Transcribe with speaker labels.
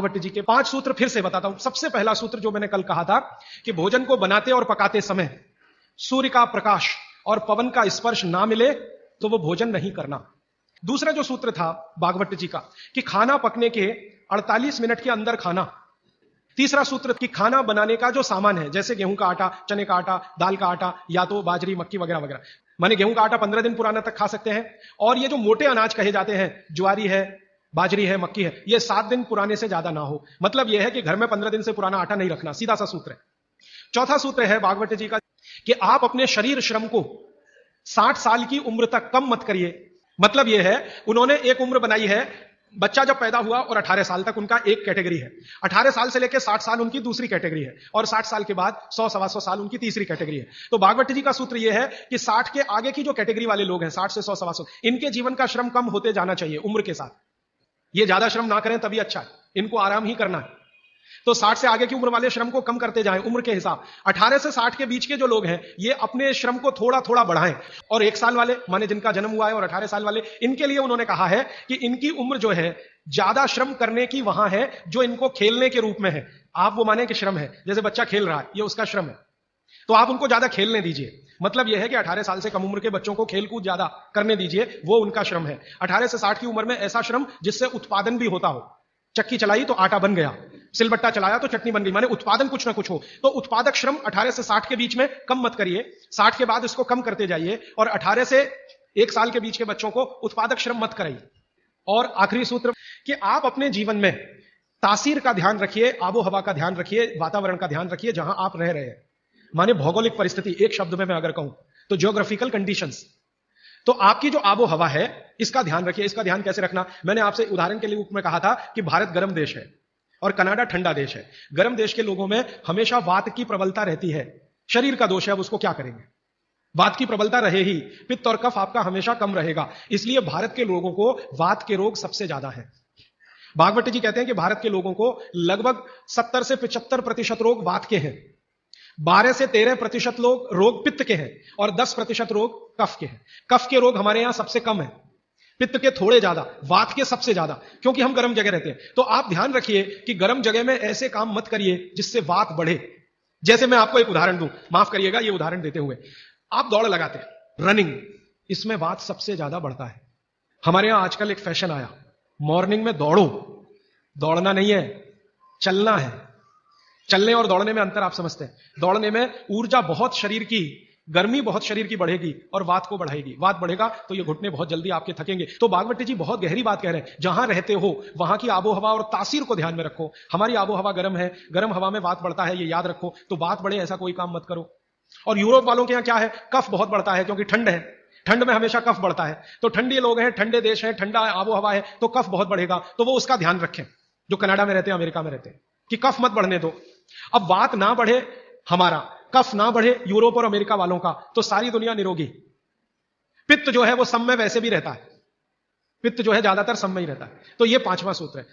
Speaker 1: भागवत जी के 5 सूत्र फिर से बताता हूं। सबसे पहला सूत्र जो मैंने कल कहा था कि भोजन को बनाते और पकाते समय सूर्य का प्रकाश और पवन का स्पर्श ना मिले तो वो भोजन नहीं करना। दूसरा जो सूत्र था भागवत जी का कि खाना पकने के 48 मिनट के अंदर खाना। तीसरा सूत्र कि खाना बनाने का जो सामान है, जैसे गेहूं का आटा, चने का आटा, दाल का आटा या तो बाजरी, मक्की वगैरह वगैरह, माने गेहूं का आटा 15 दिन पुराना तक खा सकते हैं, और ये जो मोटे अनाज कहे जाते हैं, ज्वारी है, बाजरी है, मक्की है, ये 7 दिन पुराने से ज्यादा ना हो। मतलब यह है कि घर में 15 दिन से पुराना आटा नहीं रखना, सीधा सा सूत्र है। चौथा सूत्र है भागवत जी का कि आप अपने शरीर श्रम को 60 साल की उम्र तक कम मत करिए। मतलब यह है, उन्होंने एक उम्र बनाई है, बच्चा जब पैदा हुआ और 18 साल तक उनका एक कैटेगरी है, 18 साल से लेकर 60 साल उनकी दूसरी कैटेगरी है, और 60 साल के बाद 100-125 साल उनकी तीसरी कैटेगरी है। तो भागवत जी का सूत्र यह है कि 60 के आगे की जो कैटेगरी वाले लोग हैं, 60 से 100-125, इनके जीवन का श्रम कम होते जाना चाहिए उम्र के साथ। ये ज्यादा श्रम ना करें तभी अच्छा है, इनको आराम ही करना है। तो 60 से आगे की उम्र वाले श्रम को कम करते जाएं उम्र के हिसाब। 18 से 60 के बीच के जो लोग हैं, ये अपने श्रम को थोड़ा थोड़ा बढ़ाएं। और 1 साल वाले, माने जिनका जन्म हुआ है, और 18 साल वाले, इनके लिए उन्होंने कहा है कि इनकी उम्र जो है ज्यादा श्रम करने की वहां है जो इनको खेलने के रूप में है। आप वो माने कि श्रम है, जैसे बच्चा खेल रहा है, ये उसका श्रम है, तो आप उनको ज्यादा खेलने दीजिए। मतलब यह है कि 18 साल से कम उम्र के बच्चों को खेल कूद ज्यादा करने दीजिए, वो उनका श्रम है। 18 से 60 की उम्र में ऐसा श्रम जिससे उत्पादन भी होता हो। चक्की चलाई तो आटा बन गया, सिलबट्टा चलाया तो चटनी बन गई, माने उत्पादन कुछ ना कुछ हो। तो उत्पादक श्रम 18 से 60 के बीच में कम मत करिए, 60 के बाद इसको कम करते जाइए, और 18 से 1 साल के बीच के बच्चों को उत्पादक श्रम मत कराइए। और आखिरी सूत्र कि आप अपने जीवन में तासीर का ध्यान रखिए, आबो हवा का ध्यान रखिए, वातावरण का ध्यान रखिए जहां आप रह रहे हैं, माने भौगोलिक परिस्थिति। एक शब्द में मैं अगर कहूं तो ज्योग्राफिकल कंडीशंस। तो आपकी जो आबो हवा है, इसका ध्यान रखिए। इसका ध्यान कैसे रखना, मैंने आपसे उदाहरण के लिए रूप में कहा था कि भारत गर्म देश है और कनाडा ठंडा देश है। गर्म देश के लोगों में हमेशा वात की प्रबलता रहती है, शरीर का दोष है, अब उसको क्या करेंगे, वात की प्रबलता रहे ही, पित्त और कफ आपका हमेशा कम रहेगा। इसलिए भारत के लोगों को वात के रोग सबसे ज्यादा है। भागवत जी कहते हैं कि भारत के लोगों को लगभग 70 से 75% रोग वात के हैं, 12 से 13% लोग रोग पित्त के हैं, और 10% रोग कफ के हैं। कफ के रोग हमारे यहां सबसे कम है, पित्त के थोड़े ज्यादा, वात के सबसे ज्यादा, क्योंकि हम गर्म जगह रहते हैं। तो आप ध्यान रखिए कि गर्म जगह में ऐसे काम मत करिए जिससे वात बढ़े। जैसे मैं आपको एक उदाहरण दूं, माफ करिएगा ये उदाहरण देते हुए, आप दौड़ लगाते हैं, रनिंग, इसमें वात सबसे ज्यादा बढ़ता है। हमारे यहां आजकल एक फैशन आया, मॉर्निंग में दौड़ो। दौड़ना नहीं है, चलना है। चलने और दौड़ने में अंतर आप समझते हैं। दौड़ने में ऊर्जा बहुत शरीर की, गर्मी बहुत शरीर की बढ़ेगी और वात को बढ़ाएगी। वात बढ़ेगा तो ये घुटने बहुत जल्दी आपके थकेंगे। तो भागवत जी बहुत गहरी बात कह रहे हैं, जहां रहते हो वहां की आबोहवा और तासीर को ध्यान में रखो। हमारी आबोहवा गर्म है, गर्म हवा में वात बढ़ता है, ये याद रखो। तो वात बढ़े ऐसा कोई काम मत करो। और यूरोप वालों के यहां क्या है, कफ बहुत बढ़ता है, क्योंकि ठंड है, ठंड में हमेशा कफ बढ़ता है। तो ठंडी लोग हैं, ठंडे देश है, ठंडा आबोहवा है, तो कफ बहुत बढ़ेगा। तो वो उसका ध्यान रखें, जो कनाडा में रहते हैं, अमेरिका में रहते हैं, कि कफ मत बढ़ने दो। अब वात ना बढ़े हमारा, कफ ना बढ़े यूरोप और अमेरिका वालों का, तो सारी दुनिया निरोगी। पित्त जो है वो सम में वैसे भी रहता है, पित्त जो है ज्यादातर सम में ही रहता है। तो ये 5वां सूत्र है।